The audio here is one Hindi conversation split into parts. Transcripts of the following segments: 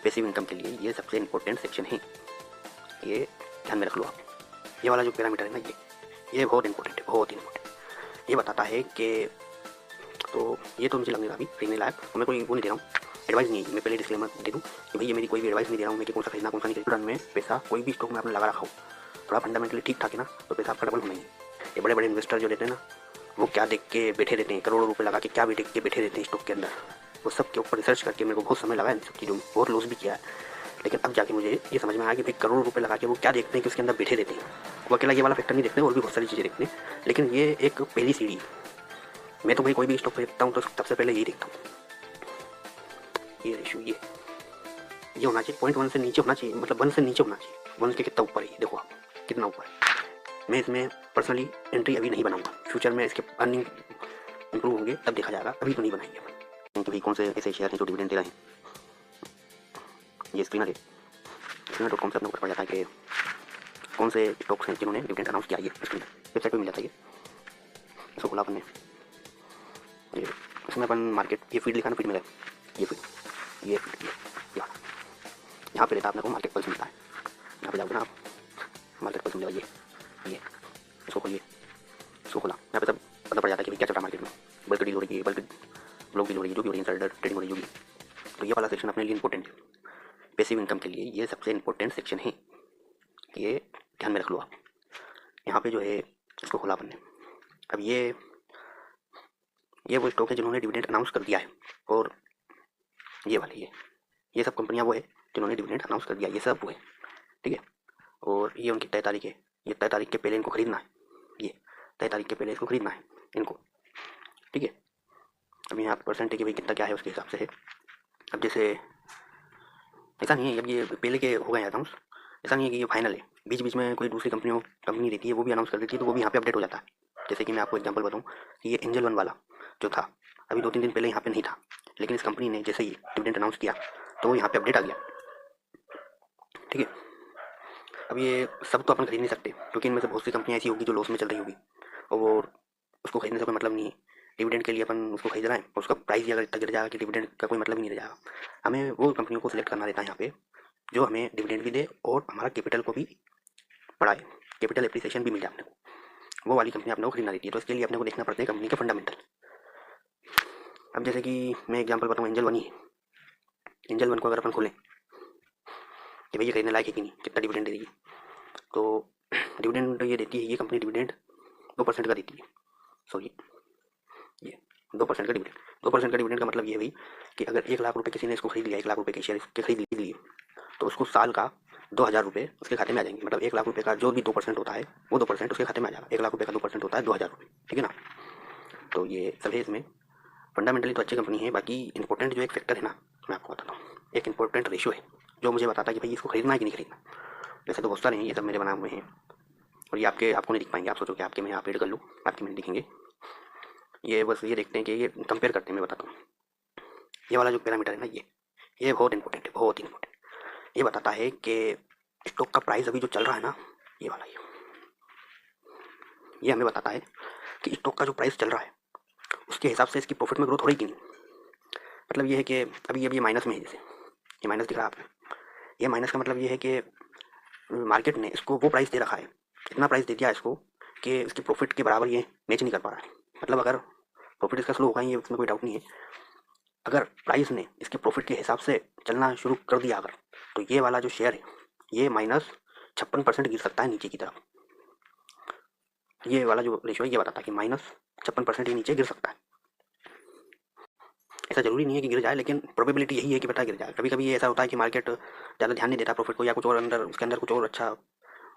पैसिव इनकम के लिए ये सबसे इम्पोर्टेंट सेक्शन है। ये ध्यान में रख लो आप। ये वाला जो पैरामीटर है ना, ये बहुत इंपॉर्टेंट है, बहुत इंपॉर्टेंट। ये बताता है कि तो ये तो मुझे लगने लगा अभी खरीदने लायक, तो मैं कोई वो नहीं दे रहा हूँ, एडवाइस नहीं है। मैं पहले डिस्क्लेमर दे दूँ कि भाई ये मेरी कोई भी एडवाइस नहीं दे रहा हूँ मैं कि कौन सा खरीदना कौन सा नहीं खरीदना। में पैसा कोई भी स्टॉक में आपने लगा रखा हो, थोड़ा फंडामेंटली ठीक ठाक है ना, तो पैसा आपका डबल होना ही है। ये बड़े बड़े इन्वेस्टर जो रहते हैं ना, वो क्या देख के बैठे रहते हैं, करोड़ों रुपए लगा के क्या देख के बैठे रहते हैं स्टॉक के अंदर। वो सब के ऊपर रिसर्च करके मेरे को बहुत समय लगा इन सब चीज़ों में, बहुत लॉस भी किया है। लेकिन अब जाके मुझे ये समझ में आया कि भाई करोड़ों रुपए लगा के वो क्या देखते हैं कि उसके अंदर बैठे रहते हैं। वो अकेला ये वाला फैक्टर नहीं देखते, और भी बहुत सारी चीज़ें देखते हैं, लेकिन ये एक पहली सीढ़ी है। मैं तो भाई कोई भी स्टॉक खरीदता हूँ तो सबसे पहले यही देखता हूँ, ये रेशियो ये होना चाहिए, 0.1 से नीचे होना चाहिए, मतलब 1 से नीचे होना चाहिए। 1 के कितना ऊपर है, देखो आप कितना ऊपर है। मैं इसमें पर्सनली एंट्री अभी नहीं बनाऊंगा, फ्यूचर में इसके अर्निंग इंप्रूव होंगे तब देखा जाएगा, अभी तो नहीं बनाएंगे अपन। क्योंकि भाई कौन से ऐसे शेयर हैं जो डिविडेंड दे रहे हैं। ये स्क्रीनर है, स्क्रीनर.com से अपने ऊपर पड़ जाता है कि कौन से स्टॉक्स हैं जिन्होंने डिविडेंड अनाउंस किया। ये स्क्रीनर वेबसाइट पर मिल जाता है। ये इसको खुला अपन ने, ये इसमें अपन मार्केट, ये फीड लिखा ना, फीड में ये फीड, ये फीड, यहाँ पे रहता है अपने को मार्केट पल्स मिलता है। यहाँ पे जाओगे ना आप, मार्केट पल्स मिलेगा, ये इसको खोलिए, इसको खोला, यहाँ पे सब पता पड़ जाता है कि क्या चल रहा है मार्केट में, बल्क डील हो रही है, बल्क ब्लॉक डील हो रही है, जो भी हो रही है, इनसाइडर ट्रेडिंग हो रही होगी। तो ये वाला सेक्शन अपने लिए इंपॉर्टेंट है, पैसिव इनकम के लिए ये सबसे इंपॉर्टेंट सेक्शन है। ये ध्यान में रख लो आप। यहाँ पे जो है इसको खोला अपन ने। अब ये वो स्टॉक है जिन्होंने डिविडेंड अनाउंस कर दिया है, और ये वाले ये सब कंपनियाँ वो है जिन्होंने डिविडेंड अनाउंस कर दिया, ये सब वो है, ठीक है। और ये उनकी तय तारीख है, ये तय तारीख के पहले इनको खरीदना है, ये तय तारीख के पहले इसको खरीदना है इनको, ठीक है। अब यहाँ परसेंट है कि भाई कितना क्या है उसके हिसाब से है। अब जैसे ऐसा नहीं है अब ये पहले के हो गए अनाउंस, ऐसा नहीं है कि ये फाइनल है, बीच बीच में कोई दूसरी कंपनी रहती है वो भी अनाउंस कर देती है, तो वो भी यहाँ पे अपडेट हो जाता है। जैसे कि मैं आपको एग्जांपल बताऊँ कि ये एंजल वन वाला जो था, अभी 2-3 दिन पहले यहाँ पे नहीं था, लेकिन इस कंपनी ने जैसे ही डिविडेंड अनाउंस किया तो वो यहाँ पे अपडेट आ गया, ठीक है। अब ये सब तो अपन खरीद नहीं सकते, क्योंकि इनमें से बहुत सी कंपनियाँ ऐसी होगी जो लॉस में चल रही होगी, और उसको खरीदने से कोई मतलब नहीं है। डिविडेंड के लिए अपन उसको खरीद रहे हैं और उसका प्राइस ही अगर इतना गिर जाएगा कि डिविडेंड का कोई मतलब ही नहीं रह जाएगा। हमें वो कंपनियों को सिलेक्ट करना रहता है यहाँ पे जो हमें डिविडेंड भी दे और हमारा कैपिटल को भी बढ़ाए, कैपिटल एप्रिसिएशन भी मिल जाए अपने को, वो वाली कंपनी अपने को खरीदना रहती है। तो इसके लिए अपने को देखना पड़ता है कंपनी के फंडामेंटल। अब जैसे कि मैं एग्जांपल बताऊँ, एंजल वन ही है। एंजल वन को अगर अपन खोलें कि भाई ये खरीदने लायक है कि नहीं, कितना डिविडेंड दे रही है, तो डिविडेंड ये देती है, ये कंपनी डिविडेंड 2% का देती है। सॉरी, ये 2% का डिविडेंड, 2% का डिविडेंड का मतलब ये है भाई कि अगर 1 लाख रुपए किसी ने इसको खरीद लिया, 1 लाख रुपए के शेयर इसके खरीद लिए, तो उसको साल का 2,000 रुपये उसके खाते में आ जाएंगे। मतलब 1 लाख रुपए का जो भी 2% होता है वो 2% उसके खाते में आ जाएगा। 1 लाख रुपए का 2% होता है 2,000 रुपये, ठीक है ना। तो ये सब है इसमें। फंडामेंटली तो अच्छी कंपनी है, बाकी इंपॉर्टेंट जो एक फैक्टर है ना, मैं आपको बताता हूँ, एक इंपॉर्टेंट रेशियो है जो मुझे बताता है कि भाई इसको खरीदना है कि नहीं खरीदना। वैसे तो बहुत सारे हैं, ये सब मेरे बनाए हुए हैं, और ये आपको नहीं दिख पाएंगे। आप सोचो कि आपके में अपडेट कर लूँ, आपके में दिखेंगे। ये बस ये देखते हैं कि ये कंपेयर करते हैं। मैं बताता हूँ, ये वाला जो पैरामीटर है ना, ये बहुत इंपॉर्टेंट है, बहुत इंपॉर्टेंट। ये बताता है कि स्टॉक का प्राइस अभी जो चल रहा है ना, ये वाला ये हमें बताता है कि स्टॉक का जो प्राइस चल रहा है उसके हिसाब से इसकी प्रॉफिट में ग्रोथ हो रही कि नहीं। मतलब ये है कि अभी ये माइनस में है, जैसे ये माइनस दिख रहा है आपको, ये माइनस का मतलब ये है कि मार्केट ने इसको वो प्राइस दे रखा है, इतना प्राइस दे दिया इसको कि इसकी प्रॉफिट के बराबर ये मैच नहीं कर पा रहा है। मतलब अगर प्रॉफिट इसका स्लो होगा, ये इसमें कोई डाउट नहीं है। अगर प्राइस ने इसके प्रॉफिट के हिसाब से चलना शुरू कर दिया अगर, तो ये वाला जो शेयर है ये -56% गिर सकता है नीचे की तरफ। ये वाला जो रेशियो है ये बताता है कि -56% ही नीचे गिर सकता है। ऐसा जरूरी नहीं है कि गिर जाए, लेकिन प्रोबेबिलिटी यही है कि बेटा गिर जाए। कभी कभी ऐसा होता है कि मार्केट ज़्यादा ध्यान नहीं देता प्रॉफिट को, या कुछ और अंदर उसके अंदर कुछ और अच्छा,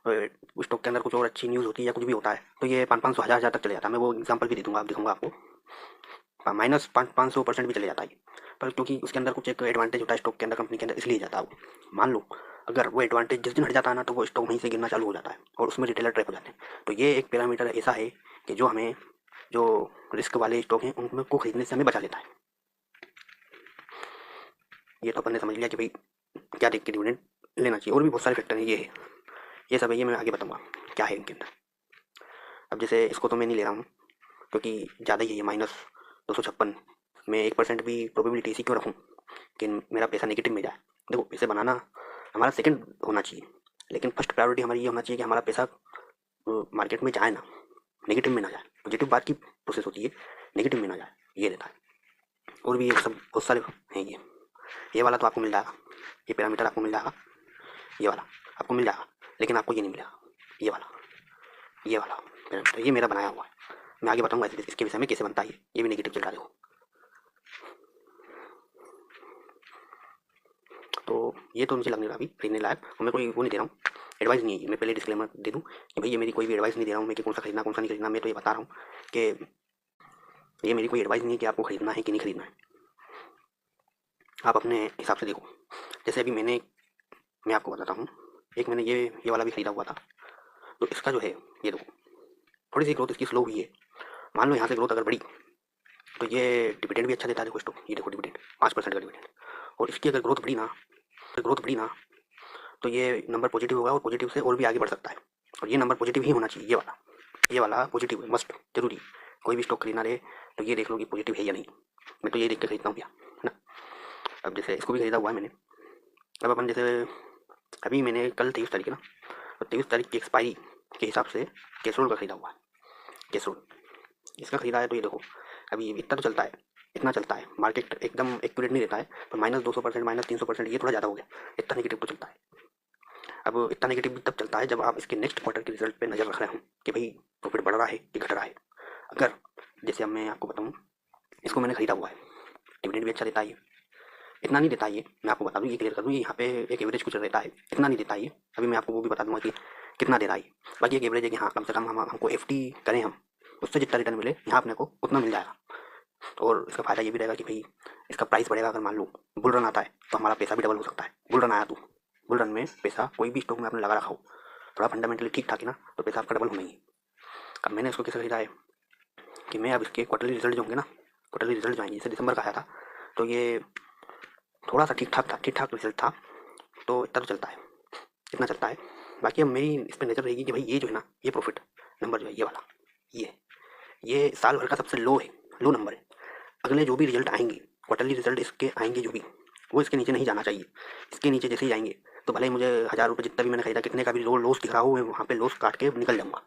स्टॉक के अंदर कुछ और अच्छी न्यूज़ होती है या कुछ भी होता है, तो ये 500, 1000 तक चले जाता है। मैं वो एग्जांपल भी दे दूंगा, आप दिखाऊंगा आपको, -500% भी चले जाता है। पर क्योंकि उसके अंदर कुछ एक एडवांटेज होता है स्टॉक के अंदर, कंपनी के अंदर, इसलिए जाता है वो। मान लो अगर वो एडवांटेज जिस दिन हट जाता है ना, तो वो स्टॉक वहीं से गिरना चालू हो जाता है और उसमें रिटेलर ट्रैप हो जाते हैं। तो ये एक पैरामीटर ऐसा है कि जो हमें, जो रिस्क वाले स्टॉक हैं उनमें को खरीदने से हमें बचा लेता है। ये तो अपन ने समझ लिया कि भाई क्या देख के डिविडेंड लेना चाहिए। और भी बहुत सारे फैक्टर हैं, ये है, ये सब है, ये मैं आगे बताऊंगा क्या है इनके अंदर। अब जैसे इसको तो मैं नहीं ले रहा हूँ क्योंकि ज़्यादा ही है, -256 में 1% भी प्रोबेबिलिटी इसी क्यों रखूँ कि मेरा पैसा नेगेटिव में जाए। देखो पैसे बनाना हमारा सेकंड होना चाहिए, लेकिन फर्स्ट प्रायोरिटी हमारी ये होना चाहिए कि हमारा पैसा मार्केट में जाए ना, नेगेटिव में ना जाए। पॉजिटिव बात की प्रोसेस होती है, नेगेटिव में ना जाए, ये रहता है। और भी ये सब बहुत सारे हैं। ये वाला तो आपको मिल जाएगा, ये पैरामीटर आपको मिल जाएगा, ये वाला आपको मिल जाएगा, लेकिन आपको ये नहीं मिलेगा, ये वाला पैरामीटर, ये मेरा बनाया हुआ है। मैं आगे बताऊंगा इसके विषय में कैसे बनता है। ये भी नेगेटिव चल रहा है देखो। तो ये तो मुझे लगने लगा अभी खरीदने लायक, और मैं कोई वो नहीं दे रहा हूँ, एडवाइस नहीं है। मैं पहले डिस्क्लेमर दे दूँ कि भाई ये मेरी कोई भी एडवाइस नहीं दे रहा हूँ मैं कि कौन सा खरीदना कौन सा नहीं खरीदना। मैं तो ये बता रहा हूँ कि ये मेरी कोई एडवाइस नहीं है कि आपको खरीदना है कि नहीं खरीदना है। आप अपने हिसाब से देखो। जैसे अभी मैं आपको बताता हूँ, एक मैंने ये वाला भी खरीदा हुआ था। तो इसका जो है ये देखो, थोड़ी सी ग्रोथ इसकी स्लो हुई है। मान लो यहाँ से ग्रोथ अगर बढ़ी तो ये डिविडेंड भी अच्छा देता है। देखो स्टॉक, ये देखो डिविडेंड 5% का डिविडेंड। और इसकी अगर ग्रोथ बढ़ी ना तो ये नंबर पॉजिटिव होगा, और पॉजिटिव से और भी आगे बढ़ सकता है। और ये नंबर पॉजिटिव ही होना चाहिए। ये वाला पॉजिटिव है, मस्ट जरूरी। कोई भी स्टॉक खरीदना रहे तो ये देख लो कि पॉजिटिव है या नहीं। मैं तो ये देख के खरीदता हूँ भैया, है ना। अब जैसे इसको भी खरीदा हुआ है मैंने। अब अपन जैसे अभी मैंने कल 23 तारीख है ना, तो 23 तारीख की एक्सपायरी के हिसाब से कैसरोल का खरीदा हुआ है। कैसरोल इसका खरीदा है। तो ये देखो अभी इतना तो चलता है, इतना चलता है। मार्केट एकदम एक्यूरेट नहीं रहता है, पर -200% -300% ये थोड़ा ज़्यादा हो गया। इतना नेगेटिव तो चलता है। अब इतना नेगेटिव भी तब चलता है जब आप इसके नेक्स्ट क्वार्टर के रिजल्ट पे नज़र रख रहे हो कि भाई प्रॉफिट बढ़ रहा है कि घट रहा है। अगर जैसे अब मैं आपको बताऊँ, इसको मैंने खरीदा हुआ है, डिविडेंड भी अच्छा देता है ये, इतना नहीं देता ये। मैं आपको बता दूँ, ये क्लियर कर दूँ, यहाँ पे एक एवरेज कुछ रहता है, इतना नहीं देता ये। अभी मैं आपको वो भी बता दूंगा कि कितना दे रहा है। बाकी एक एवरेज है कि हाँ कम से कम हमको FD करें हम, उससे जितना रिटर्न मिले यहाँ अपने को उतना मिल जाएगा। और इसका फ़ायदा ये भी रहेगा कि भाई इसका प्राइस बढ़ेगा। अगर मान लो बुल रन आता है तो हमारा पैसा भी डबल हो सकता है। बुल रन आया तो बुल रन में पैसा कोई भी स्टॉक में आपने लगा रखा हो, थोड़ा फंडामेंटली ठीक ठाक है ना, तो पैसा आपका डबल होना ही। अब मैंने इसको कैसे खरीदा है कि मैं अब इसके क्वार्टरली रिजल्ट जो होंगे ना, क्वार्टरली रिजल्ट जो आएंगे, जैसे दिसंबर का आया था तो ये थोड़ा सा ठीक ठाक रिजल्ट था। तो इतना तो चलता है, इतना चलता है। बाकी अब मेरी इस पर नज़र रहेगी कि भाई ये जो है ना, ये प्रॉफिट नंबर जो है ये वाला, ये साल भर का सबसे लो नंबर है। अगले जो भी रिजल्ट आएंगे, क्वार्टरली रिजल्ट इसके आएंगे जो भी, वो इसके नीचे नहीं जाना चाहिए। इसके नीचे जैसे ही जाएंगे तो भले ही मुझे 1000 रुपये जितना भी मैंने खरीदा, कितने का भी लॉस दिख रहा हो, मैं वहाँ पे लॉस काट के निकल जाऊँगा।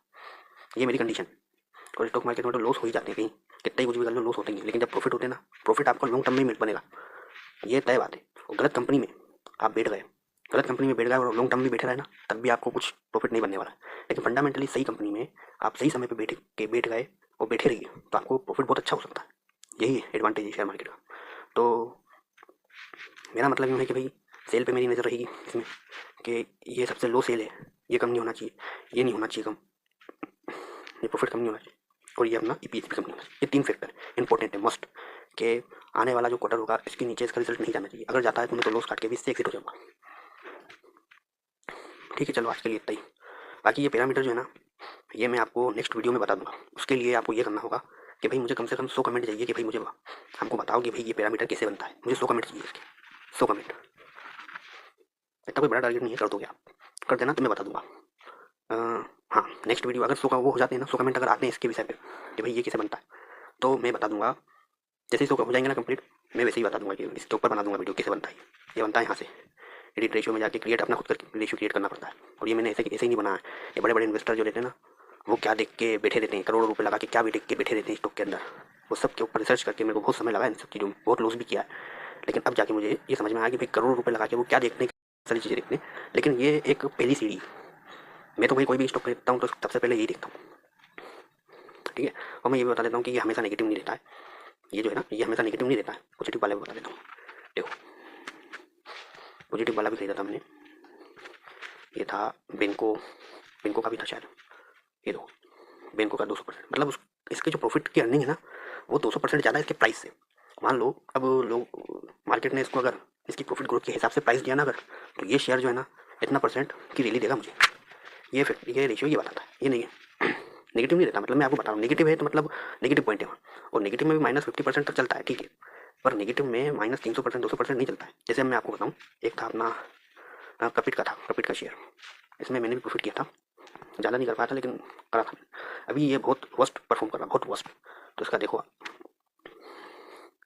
ये मेरी कंडीशन। और स्टॉक मार्केट में तो लॉस हो ही जाते हैं, कहीं कितना ही कुछ भी कर लो लॉस होते हैं। लेकिन जब प्रॉफिट होते हैं ना, प्रॉफिट आपको लॉन्ग टर्म में ही बनेगा, ये तय बात है। और गलत कंपनी में आप बैठ गए और लॉन्ग टर्म भी बैठे रहे ना, तब भी आपको कुछ प्रॉफिट नहीं बनने वाला है। लेकिन फंडामेंटली सही कंपनी में आप सही समय पर बैठ गए और बैठे रहिए तो आपको प्रॉफिट बहुत अच्छा हो सकता है। यही एडवांटेज है शेयर मार्केट का। तो मेरा मतलब यूँ है कि भाई सेल पे मेरी नज़र रहेगी इसमें कि ये सबसे लो सेल है, ये कम नहीं होना चाहिए, ये नहीं होना चाहिए कम, ये प्रॉफिट कम नहीं होना चाहिए, और ये अपना EPS भी कम नहीं होना चाहिए। ये 3 फैक्टर इंपॉर्टेंट है, मस्ट, कि आने वाला जो क्वार्टर होगा इसके नीचे इसका रिजल्ट नहीं जाना चाहिए। अगर जाता है तो मैं तो लॉस काट के भी इससे एग्जिट हो जाऊँगा। ठीक है, चलो आज के लिए इतना ही। बाकी ये पैरामीटर जो है ना, ये मैं आपको नेक्स्ट वीडियो में बता दूंगा। उसके लिए आपको ये करना होगा कि भाई मुझे कम से कम 100 कमेंट चाहिए कि भाई मुझे हमको बताओ कि भाई ये पैरामीटर कैसे बनता है। मुझे 100 कमेंट चाहिए इसके, 100 कमेंट। इतना कोई बड़ा टारगेट नहीं है, कर दोगे आप, कर देना तो मैं बता दूंगा। हाँ, नेक्स्ट वीडियो अगर 100 का वो हो जाते हैं ना, 100 कमेंट अगर आते हैं इसके विषय पे कि भाई ये कैसे बनता है, तो मैं बता दूंगा। जैसे ही 100 हो जाएंगे ना कंप्लीट, मैं वैसे ही बता दूंगा कि इसके ऊपर बना दूंगा वीडियो कैसे बनता है। ये बनता है यहाँ से एडिट रेशियो में जाके क्रिएट, अपना खुद का रेशियो क्रिएट करना पड़ता है। और ये मैंने ऐसे ही नहीं बनाया है। ये बड़े बड़े इन्वेस्टर जो रहते हैं ना, वो क्या देख के बैठे रहते हैं, करोड़ों रुपए लगा के क्या देख के बैठे रहते हैं स्टॉक के अंदर। वो सब के ऊपर रिसर्च करके मेरे को बहुत समय लगा इन सब चीज़ों में, बहुत लॉस भी किया है। लेकिन अब जाके मुझे ये समझ में आया कि भाई करोड़ों रुपए लगा के वो क्या देखते हैं, सारी चीज़ें देखते हैं। लेकिन ये एक पहली सीढ़ी। मैं तो भाई कोई भी स्टॉक खरीदता हूँ तो सबसे पहले यही देखता हूँ, ठीक है। और मैं ये भी बता देता हूँ कि ये हमेशा नेगेटिव नहीं रहता है। ये जो है ना, ये हमेशा नेगेटिव नहीं रहता है। पॉजिटिव वाला भी बता देता हूँ। देखो पॉजिटिव वाला भी खरीदा था मैंने, ये था बेंको का भी था शायद। ये दो बेंको का 200%, मतलब इसके जो प्रॉफिट की अर्निंग है ना, वो 200% ज़्यादा इसके प्राइस से। मान लो अब लोग मार्केट ने इसको अगर इसकी प्रॉफिट ग्रोथ के हिसाब से प्राइस दिया ना अगर, तो ये शेयर जो है ना इतना परसेंट की रैली देगा मुझे। ये रेशियो ये बताता है, ये नहीं है नेगेटिव नहीं रहता। मतलब मैं आपको बता रहा हूँ, नेगेटिव है तो मतलब नेगेटिव पॉइंट है वहाँ। और नेगेटिव में भी -50% तक चलता है, ठीक है। पर नेगेटिव में -300% 200% नहीं चलता है। जैसे मैं आपको बताऊँ, एक था अपना कपिट का शेयर। इसमें मैंने भी प्रॉफिट किया था, ज़्यादा नहीं कर पाया था लेकिन करा था। अभी ये बहुत वर्स्ट परफॉर्म कर रहा है, बहुत वर्स्ट। तो इसका देखो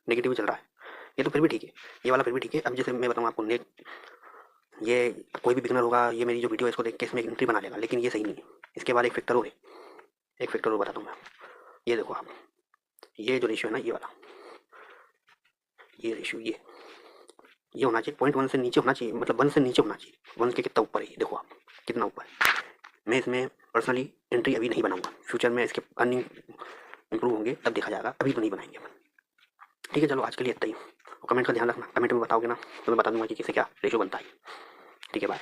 नेगेटिव चल रहा है, ये तो फिर भी ठीक है, ये वाला फिर भी ठीक है। अब जैसे मैं बताऊँ आपको ये कोई भी बिगनर होगा, ये मेरी जो वीडियो है इसको देख के इसमें एंट्री बना लेगा, लेकिन ये सही नहीं है। इसके बाद एक फैक्टर और है, एक फैक्टर और बताता हूँ मैं। ये देखो आप, ये जो रेशियो है ना, ये वाला, ये रेशियो, ये होना चाहिए 0.1 से नीचे होना चाहिए, मतलब 1 से नीचे होना चाहिए। 1 के कितना ऊपर है, ये देखो आप कितना ऊपर है। मैं इसमें पर्सनली एंट्री अभी नहीं बनाऊंगा, फ्यूचर में इसके अर्निंग इंप्रूव होंगे तब देखा जाएगा, अभी तो नहीं बनाएंगे अपन। ठीक है, चलो आज के लिए इतना ही। कमेंट का ध्यान रखना, कमेंट में बताओगे ना तो मैं बता दूंगा कि कैसे क्या रेशियो बनता है। ठीक है, बाय।